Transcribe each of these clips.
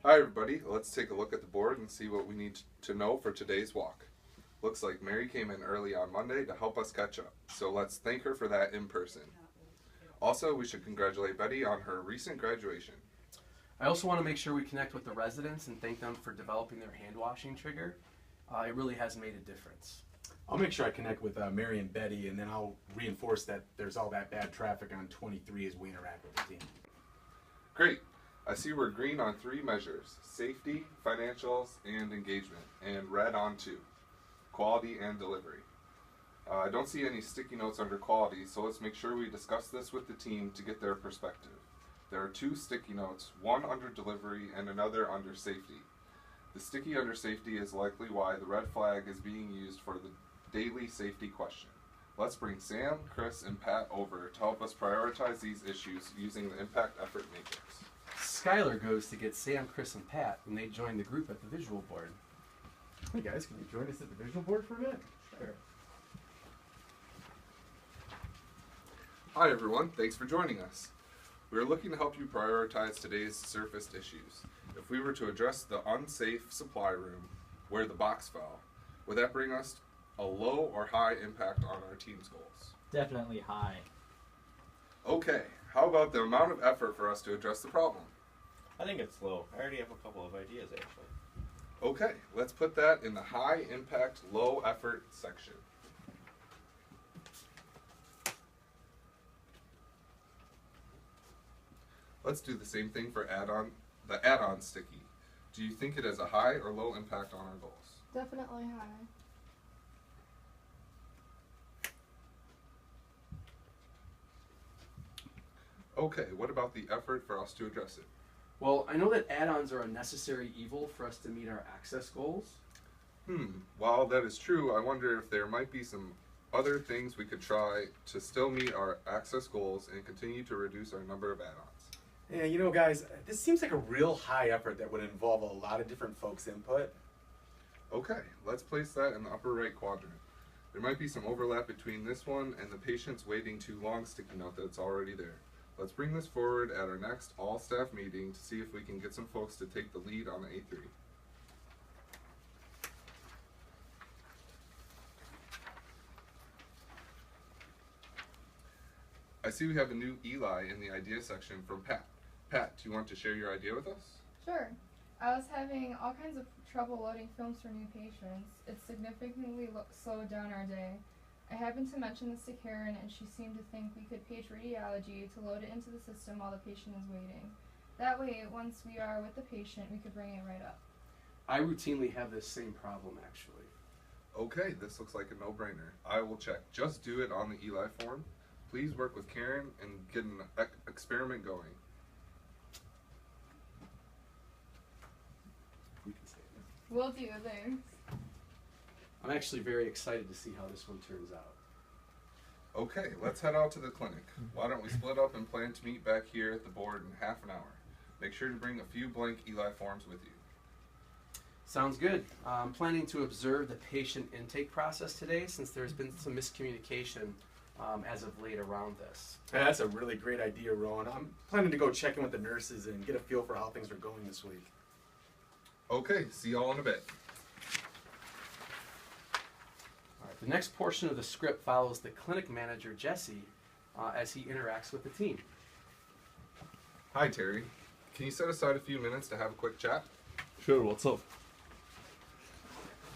Hi everybody, let's take a look at the board and see what we need to know for today's walk. Looks like Mary came in early on Monday to help us catch up, so let's thank her for that in person. Also, we should congratulate Betty on her recent graduation. I also want to make sure we connect with the residents and thank them for developing their hand washing trigger. It really has made a difference. I'll make sure I connect with Mary and Betty, and then I'll reinforce that there's all that bad traffic on 23 as we interact with the team. Great. I see we're green on 3 measures: safety, financials, and engagement, and red on 2, quality and delivery. I don't see any sticky notes under quality, so let's make sure we discuss this with the team to get their perspective. There are 2 sticky notes, one under delivery and another under safety. The sticky under safety is likely why the red flag is being used for the daily safety question. Let's bring Sam, Chris, and Pat over to help us prioritize these issues using the impact effort matrix. Skylar goes to get Sam, Chris, and Pat when they join the group at the visual board. Hey guys, can you join us at the visual board for a minute? Sure. Hi everyone, thanks for joining us. We are looking to help you prioritize today's surfaced issues. If we were to address the unsafe supply room where the box fell, would that bring us a low or high impact on our team's goals? Definitely high. Okay, how about the amount of effort for us to address the problem? I think it's low. I already have a couple of ideas actually. Okay, let's put that in the high impact, low effort section. Let's do the same thing for the add-on sticky. Do you think it has a high or low impact on our goals? Definitely high. Okay, what about the effort for us to address it? Well, I know that add-ons are a necessary evil for us to meet our access goals. While that is true, I wonder if there might be some other things we could try to still meet our access goals and continue to reduce our number of add-ons. Yeah, you know guys, this seems like a real high effort that would involve a lot of different folks' input. Okay, let's place that in the upper right quadrant. There might be some overlap between this one and the patient's waiting too long sticky note that's already there. Let's bring this forward at our next all-staff meeting to see if we can get some folks to take the lead on the A3. I see we have a new Eli in the idea section from Pat. Pat, do you want to share your idea with us? Sure. I was having all kinds of trouble loading films for new patients. It significantly slowed down our day. I happened to mention this to Karen, and she seemed to think we could page radiology to load it into the system while the patient is waiting. That way, once we are with the patient, we could bring it right up. I routinely have this same problem, actually. Okay, this looks like a no-brainer. I will check. Just do it on the Eli form. Please work with Karen and get an experiment going. We can say it. Will do, thanks. I'm actually very excited to see how this one turns out. Okay, let's head out to the clinic. Why don't we split up and plan to meet back here at the board in half an hour. Make sure to bring a few blank Eli forms with you. Sounds good. I'm planning to observe the patient intake process today since there's been some miscommunication as of late around this. Yeah, that's a really great idea, Rowan. I'm planning to go check in with the nurses and get a feel for how things are going this week. Okay, see y'all in a bit. All right, the next portion of the script follows the clinic manager, Jesse, as he interacts with the team. Hi, Terry. Can you set aside a few minutes to have a quick chat? Sure, what's up?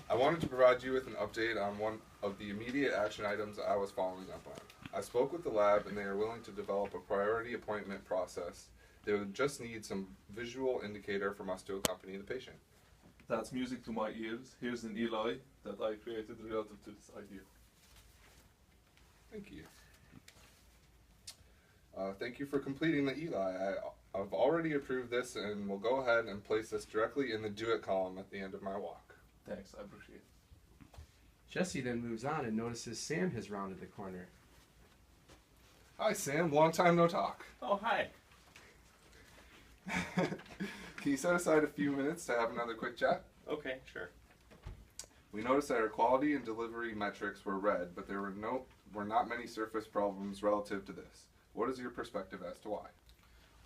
I wanted to provide you with an update on one of the immediate action items I was following up on. I spoke with the lab and they are willing to develop a priority appointment process. They would just need some visual indicator from us to accompany the patient. That's music to my ears. Here's an Eli that I created relative to this idea. Thank you. Thank you for completing the Eli. I've already approved this and will go ahead and place this directly in the do it column at the end of my walk. Thanks, I appreciate it. Jesse then moves on and notices Sam has rounded the corner. Hi Sam, long time no talk. Oh, hi. Can you set aside a few minutes to have another quick chat? Okay, sure. We noticed that our quality and delivery metrics were red, but there were not many surface problems relative to this. What is your perspective as to why?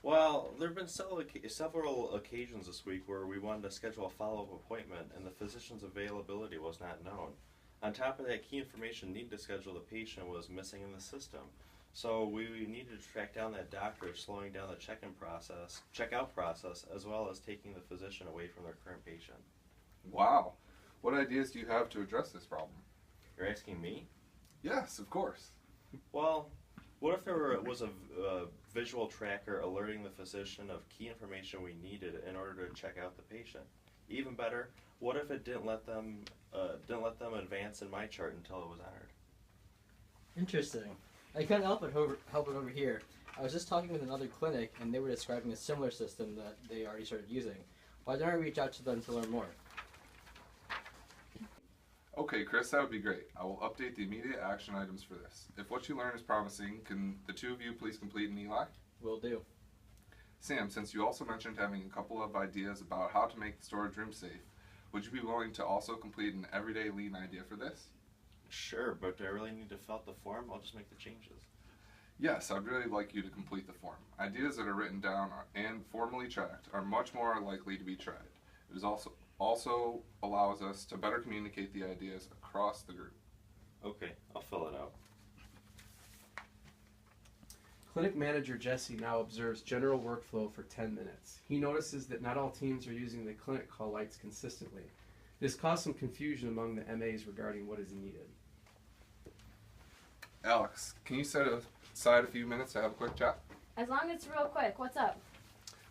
Well, there have been several occasions this week where we wanted to schedule a follow-up appointment and the physician's availability was not known. On top of that, key information needed to schedule the patient was missing in the system. So we needed to track down that doctor, slowing down the checkout process, as well as taking the physician away from their current patient. Wow. What ideas do you have to address this problem? You're asking me? Yes, of course. Well, what if there was a visual tracker alerting the physician of key information we needed in order to check out the patient? Even better, what if it didn't let them advance in my chart until it was entered? Interesting. I couldn't help it over here. I was just talking with another clinic, and they were describing a similar system that they already started using. Why don't I reach out to them to learn more? Okay, Chris, that would be great. I will update the immediate action items for this. If what you learn is promising, can the two of you please complete an Eli? Will do. Sam, since you also mentioned having a couple of ideas about how to make the storage room safe, would you be willing to also complete an everyday lean idea for this? Sure, but do I really need to fill out the form? I'll just make the changes. Yes, I'd really like you to complete the form. Ideas that are written down and formally tracked are much more likely to be tried. It is also allows us to better communicate the ideas across the group. Okay, I'll fill it out. Clinic manager Jesse now observes general workflow for 10 minutes. He notices that not all teams are using the clinic call lights consistently. This caused some confusion among the MAs regarding what is needed. Alex, can you set aside a few minutes to have a quick chat? As long as it's real quick, what's up?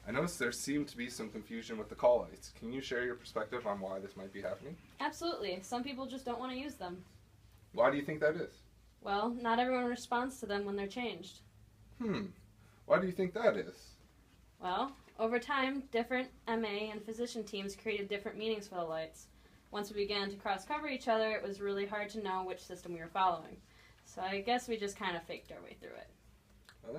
I noticed there seemed to be some confusion with the call lights. Can you share your perspective on why this might be happening? Absolutely. Some people just don't want to use them. Why do you think that is? Well, not everyone responds to them when they're changed. Why do you think that is? Well, over time, different MA and physician teams created different meanings for the lights. Once we began to cross-cover each other, it was really hard to know which system we were following. So I guess we just kind of faked our way through it.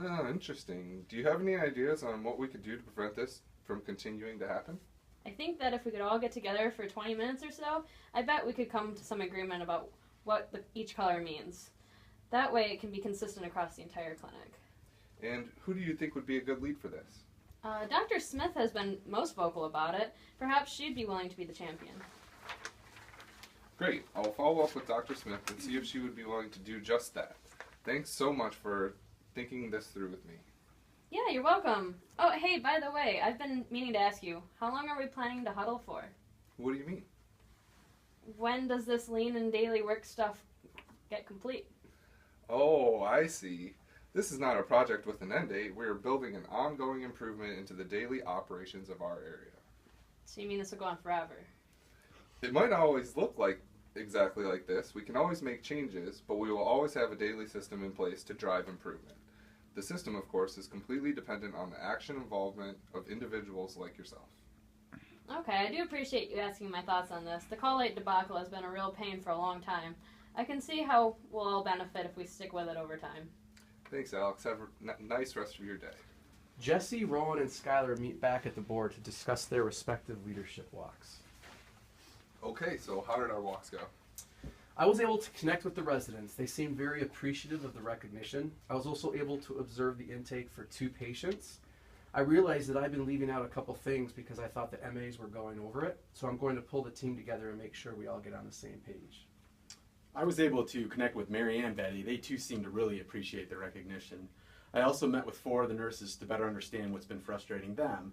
Ah, interesting. Do you have any ideas on what we could do to prevent this from continuing to happen? I think that if we could all get together for 20 minutes or so, I bet we could come to some agreement about what each color means. That way it can be consistent across the entire clinic. And who do you think would be a good lead for this? Dr. Smith has been most vocal about it. Perhaps she'd be willing to be the champion. Great. I'll follow up with Dr. Smith and see if she would be willing to do just that. Thanks so much for thinking this through with me. Yeah, you're welcome. Oh, hey, by the way, I've been meaning to ask you, how long are we planning to huddle for? What do you mean? When does this lean and daily work stuff get complete? Oh, I see. This is not a project with an end date. We are building an ongoing improvement into the daily operations of our area. So you mean this will go on forever? It might not always look like exactly like this. We can always make changes, but we will always have a daily system in place to drive improvement. The system, of course, is completely dependent on the action involvement of individuals like yourself. Okay, I do appreciate you asking my thoughts on this. The call light debacle has been a real pain for a long time. I can see how we'll all benefit if we stick with it over time. Thanks, Alex. Have a nice rest of your day. Jesse, Rowan, and Skylar meet back at the board to discuss their respective leadership walks. Okay, so how did our walks go? I was able to connect with the residents. They seemed very appreciative of the recognition. I was also able to observe the intake for 2 patients. I realized that I've been leaving out a couple things because I thought the MAs were going over it, so I'm going to pull the team together and make sure we all get on the same page. I was able to connect with Mary and Betty. They too seem to really appreciate the recognition. I also met with 4 of the nurses to better understand what's been frustrating them.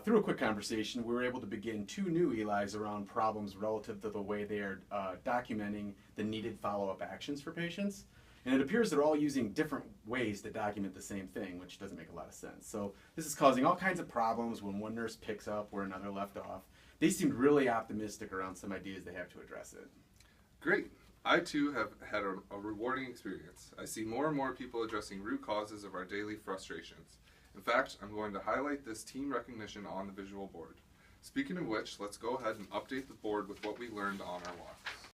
Through a quick conversation, we were able to begin 2 new ELIs around problems relative to the way they are documenting the needed follow-up actions for patients. And it appears they're all using different ways to document the same thing, which doesn't make a lot of sense. So this is causing all kinds of problems when one nurse picks up where another left off. They seemed really optimistic around some ideas they have to address it. Great. I too have had a rewarding experience. I see more and more people addressing root causes of our daily frustrations. In fact, I'm going to highlight this team recognition on the visual board. Speaking of which, let's go ahead and update the board with what we learned on our walks.